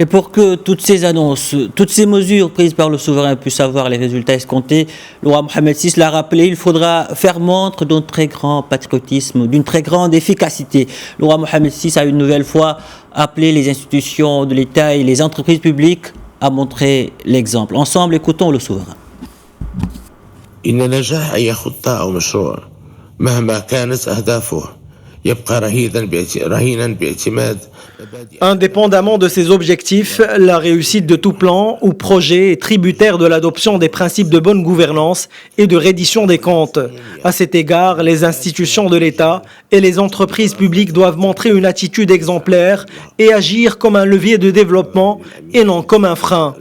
Et pour que toutes ces annonces, toutes ces mesures prises par le souverain puissent avoir les résultats escomptés, le roi Mohamed VI l'a rappelé, il faudra faire montre d'un très grand patriotisme, d'une très grande efficacité. Le roi Mohamed VI a une nouvelle fois appelé les institutions de l'État et les entreprises publiques à montrer l'exemple. Ensemble, écoutons le souverain. إن نجاح أي خطة أو مشروع مهما كانت أهدافه يبقى رهينا باعتماد. Indépendamment de ses objectifs, la réussite de tout plan ou projet est tributaire de l'adoption des principes de bonne gouvernance et de reddition des comptes. À cet égard, les institutions de l'État et les entreprises publiques doivent montrer une attitude exemplaire et agir comme un levier de développement et non comme un frein.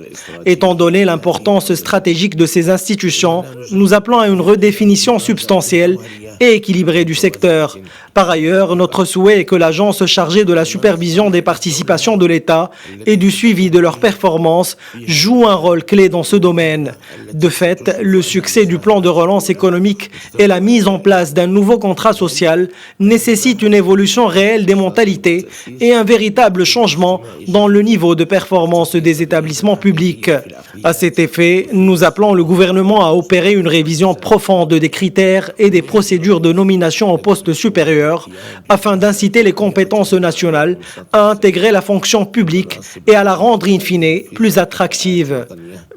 Étant donné l'importance stratégique de ces institutions, nous appelons à une redéfinition substantielle et équilibrée du secteur. Par ailleurs, notre souhait est que l'agence chargée de la supervision des participations de l'État et du suivi de leurs performances joue un rôle clé dans ce domaine. De fait, le succès du plan de relance économique et la mise en place d'un nouveau contrat social nécessitent une évolution réelle des mentalités et un véritable changement dans le niveau de performance des établissements publics. À cet effet, nous appelons le gouvernement à opérer une révision profonde des critères et des procédures de nomination au poste supérieur afin d'inciter les compétences nationales à intégrer la fonction publique et à la rendre in fine plus attractive.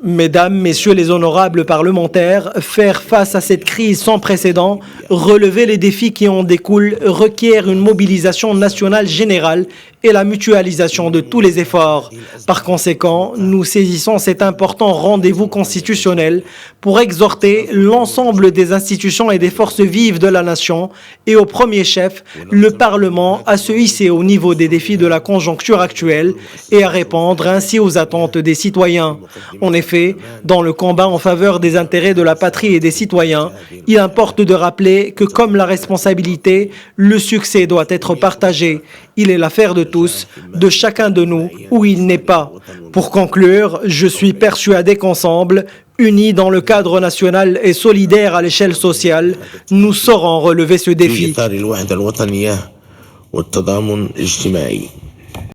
Mesdames, Messieurs les honorables parlementaires, faire face à cette crise sans précédent, relever les défis qui en découlent requiert une mobilisation nationale générale et la mutualisation de tous les efforts. Par conséquent, nous saisissons cet important rendez-vous constitutionnel pour exhorter l'ensemble des institutions et des forces vives de la nation et au premier chef, le Parlement, à se hisser au niveau des défis de la conjoncture actuelle et à répondre ainsi aux attentes des citoyens. En effet, dans le combat en faveur des intérêts de la patrie et des citoyens, il importe de rappeler que comme la responsabilité, le succès doit être partagé. Il est l'affaire de tous, de chacun de nous, où il n'est pas. Pour conclure, je suis persuadé qu'ensemble, unis dans le cadre national et solidaires à l'échelle sociale, nous saurons relever ce défi. في إطار الوحدة الوطنية والتضامن الاجتماعي.